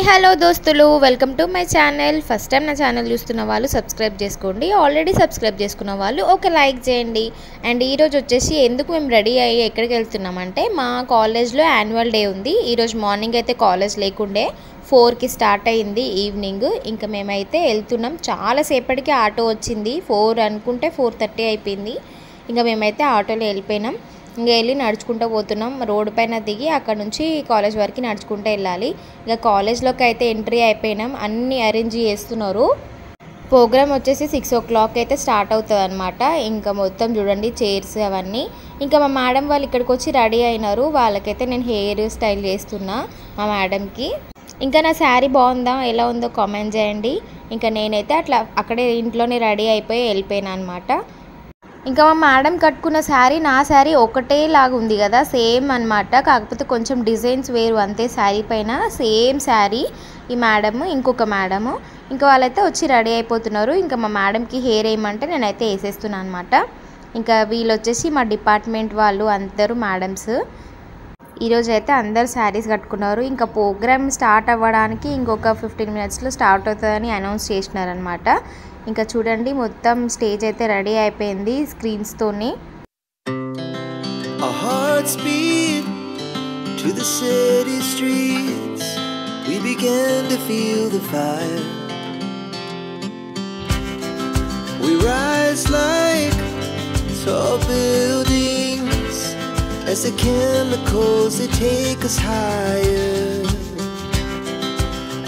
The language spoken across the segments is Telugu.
హాయ్ హలో దోస్తులు, welcome to my channel. First time నా ఛానల్ చూస్తున్న వాళ్ళు సబ్స్క్రైబ్ చేసుకోండి. ఆల్రెడీ సబ్స్క్రైబ్ చేసుకున్న వాళ్ళు ఒక లైక్ చేయండి. అండ్ ఈరోజు వచ్చేసి ఎందుకు మేము రెడీ అయ్యి ఎక్కడికి వెళ్తున్నామంటే మా కాలేజ్లో యాన్యువల్ డే ఉంది. ఈరోజు మార్నింగ్ అయితే కాలేజ్ లేకుండే 4కి స్టార్ట్ అయింది ఈవినింగ్. ఇంకా మేమైతే వెళ్తున్నాం. చాలాసేపటికి ఆటో వచ్చింది. 4 అనుకుంటే 4:30 అయిపోయింది. ఇంకా మేమైతే ఆటోలో వెళ్ళిపోయినాం. ఇంకా వెళ్ళి నడుచుకుంటూ పోతున్నాం. రోడ్డు పైన దిగి అక్కడ నుంచి కాలేజ్ వరకు నడుచుకుంటూ వెళ్ళాలి. ఇంకా కాలేజ్లోకి అయితే ఎంట్రీ అయిపోయినాం. అన్నీ అరేంజ్ చేస్తున్నారు. ప్రోగ్రామ్ వచ్చేసి 6 o'clock అయితే స్టార్ట్ అవుతుంది అనమాట. ఇంకా మొత్తం చూడండి చైర్స్ అవన్నీ. ఇంకా మా మేడం వాళ్ళు ఇక్కడికి వచ్చి రెడీ అయినారు. వాళ్ళకైతే నేను హెయిర్ స్టైల్ చేస్తున్నా మా మేడంకి. ఇంకా నా శారీ బాగుందా, ఎలా ఉందో కామెంట్ చేయండి. ఇంకా నేనైతే అట్లా అక్కడే ఇంట్లోనే రెడీ అయిపోయి వెళ్ళిపోయినా అనమాట. ఇంకా మా మేడం కట్టుకున్న శారీ నా శారీ ఒకటేలాగా ఉంది కదా, సేమ్ అనమాట. కాకపోతే కొంచెం డిజైన్స్ వేరు అంతే. శారీ పైన సేమ్ శారీ. ఈ మేడము ఇంకొక మేడము ఇంకా వాళ్ళైతే వచ్చి రెడీ అయిపోతున్నారు. ఇంకా మా మేడంకి హెయిర్ వేయమంటే నేనైతే వేసేస్తున్నాను అనమాట. ఇంకా వీళ్ళు వచ్చేసి మా డిపార్ట్మెంట్ వాళ్ళు అందరూ మేడమ్స్. ఈరోజు అయితే అందరు శారీస్ కట్టుకున్నారు. ఇంకా ప్రోగ్రామ్ స్టార్ట్ అవ్వడానికి ఇంకొక 15 minutesలో స్టార్ట్ అవుతుందని అనౌన్స్ చేసినారనమాట. ఇంకా చూడండి మొత్తం స్టేజ్ అయితే రెడీ అయిపోయింది స్క్రీన్స్తోని. Our hearts beat to the city streets. We began to feel the fire. We rise like tall buildings as the chemicals they take us higher.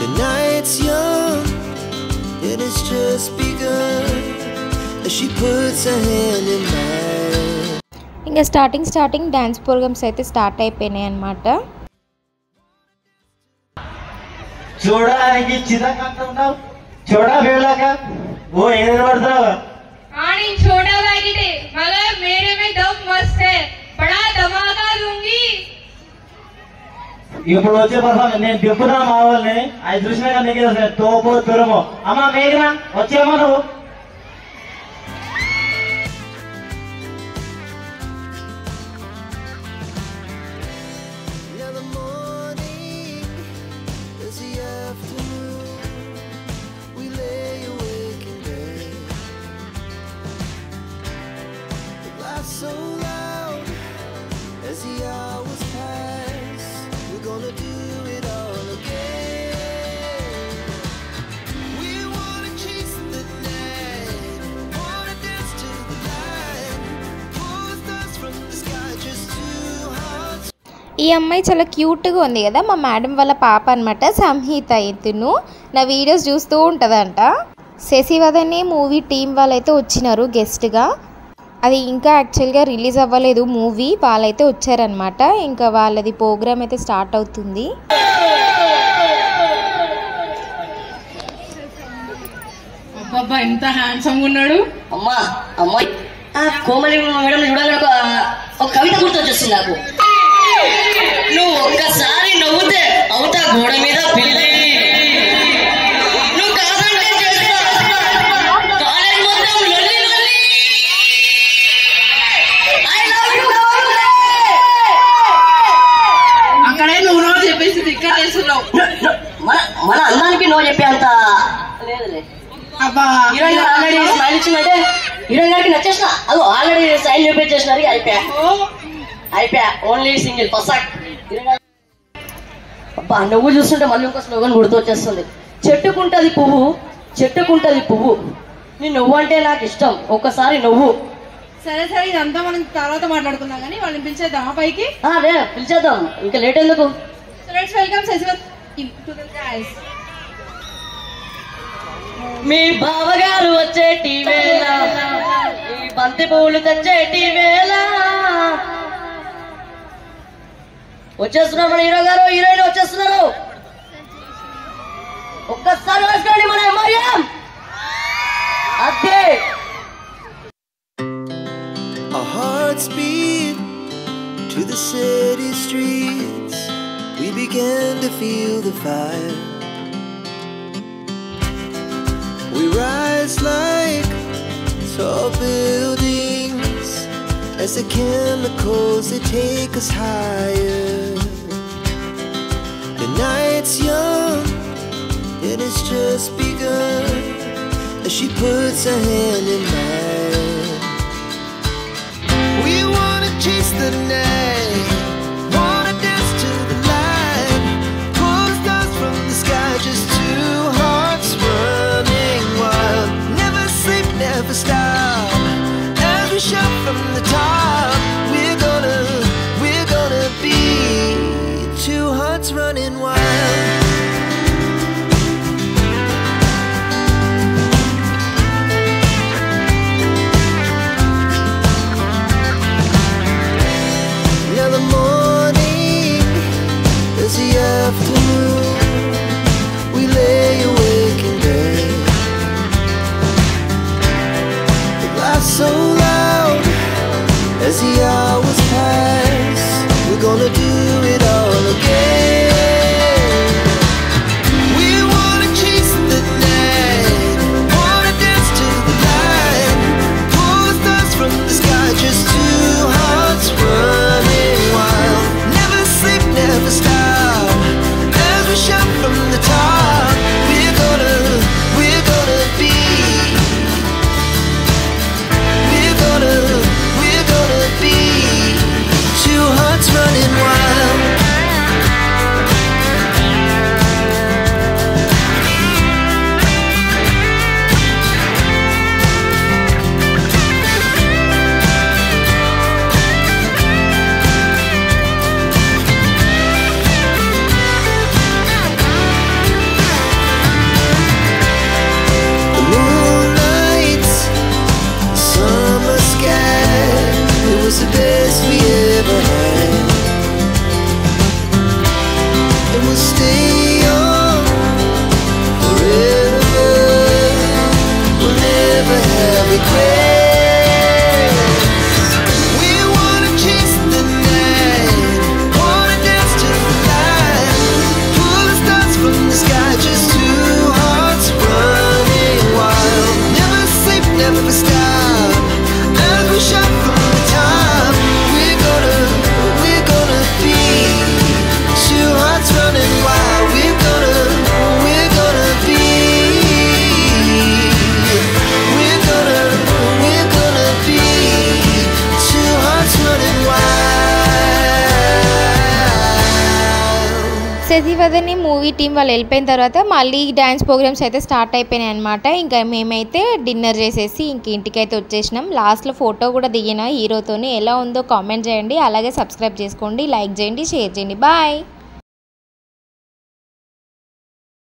The night's young and it's just begun as she puts her hand in mine. ఇంకా స్టార్టింగ్ డాన్స్ ప్రోగ్రామ్స్ అయితే స్టార్ట్ అయిపోయినాయి అన్నమాట. చూడడానికి చిన్నగా ఉంటావు, చూడవేలాగా वो इधर बढ़ता आनी छोटा पैकेट है मगर मेरे में दम मस्त है, बड़ा धमाका दूंगी. ఇప్పుడు వచ్చే పర్ఫార్మెన్స్ నేను చెప్తున్నా మా వాళ్ళని అది చూసినాక నీకు తోపో తురమో. అమ్మా మేఘనా వచ్చేమో నువ్వు. Now the morning is the afternoon. We lay awake in bed. The laughs so loud as the hours pass. We're gonna do it all again. We wanna chase the night, wanna dance to the light. Pull the stars from the sky, just two hearts. ఈ అమ్మాయి చాలా క్యూట్గా ఉంది కదా, మా మేడం వాళ్ళ పాప అనమాట, సంహిత. ఇతను నా వీడియోస్ చూస్తూ ఉంటుందంట. శశివదనే మూవీ టీం వాళ్ళైతే వచ్చినారు గెస్ట్గా. అది ఇంకా యాక్చువల్గా రిలీజ్ అవ్వలేదు మూవీ, వాళ్ళైతే వచ్చారనమాట. ఇంకా వాళ్ళది ప్రోగ్రామ్ అయితే స్టార్ట్ అవుతుంది. అబ్బబ్బా ఎంత హ్యాండ్సమ్ ఉన్నాడు. అమ్మా అమ్మాయి కోమలి మేడం చూడాలని ఒక కవిత గుర్తొచ్చేస్తుంది నాకు. నువ్వు ఒక్కసారి నవ్వుతే అవుతా గోడ మీద పిల్లి, నువ్వు కాదంటే చేస్తా కాలేజ్ మొత్తం లొల్లి లొల్లి. I love you. అక్కడే నువ్వు నో చెప్పేసి ఇక్కడ చేస్తున్నావు. మన అందానికి నో చెప్పే అంత లేదులే. అబ్బా హీరోయిన్ ఆల్రెడీ స్మైల్ ఇచ్చిందంటే హీరోయిన్ గారికి నచ్చేసిన. అదో ఆల్రెడీ స్టైల్ చూపించేసినారు. అయిపోయా ఓన్లీ సింగిల్ పసాక్. అబ్బా నువ్వు చూస్తుంటే మళ్ళీ ఇంకో స్లోగన్ గుర్తొచ్చేస్తుంది. చెట్టుకుంటది పువ్వు నీ నువ్వు అంటే నాకు ఇష్టం, ఒక్కసారి నువ్వు. సరే సరే ఇదంతా మనం తర్వాత మాట్లాడుకుందాం కానీ వాళ్ళని పిలిచేద్దాం పైకి. అదే పిలిచేద్దాం, ఇంకా లేట్ ఎందుకు. So let's welcome Sesivat to the guys. మీ బావగారు వచ్చేటి వేళ, ఈ బంతి పువ్వులు తెచ్చేటి వేళ. వచ్చేస్తున్నారు మన హీరో గారు, హీరోయిన్ వచ్చేస్తున్నారు. ఒక్కసారి వేసుకోండి మన మరియం. అదే Our hearts beat to the city streets. We began to feel the fire. We rise like tall buildings as the chemicals they take us higher. The night's young just begun as she puts her hand in mine. We wanna chase the night, wanna dance to the light, pull stars from the sky, just two hearts running wild. Never sleep, never stop, as we shout from the top. We're gonna be two hearts running wild. Now the morning is the afternoon. We lay awake in bed. The laughs so loud as the hours pass. We're gonna do it all again. We wanna chase the night, wanna dance to the light, pull the stars from the sky, just two hearts running wild. Never sleep, never stop, as we shout from the top. We're gonna be, we're gonna be two hearts running wild. The moonlight, summer sky, it was the best we ever had. And we'll stay young forever. We'll never have regrets. We wanna chase the night, wanna dance to the light, pull the stars from the sky, just two hearts running wild. Never sleep, never stop, as we shout from the top. We're gonna be two hearts running wild. We're gonna be, we're gonna be two hearts running wild. శశివదన్ని మూవీ టీం వాళ్ళు వెళ్ళిపోయిన తర్వాత మళ్ళీ డ్యాన్స్ ప్రోగ్రామ్స్ అయితే స్టార్ట్ అయిపోయినాయి అనమాట. ఇంకా మేమైతే డిన్నర్ చేసేసి ఇంక ఇంటికైతే వచ్చేసినాం. లాస్ట్లో ఫోటో కూడా దిగిన హీరోతోని. ఎలా ఉందో కామెంట్ చేయండి, అలాగే సబ్స్క్రైబ్ చేసుకోండి, లైక్ చేయండి, షేర్ చేయండి. బాయ్.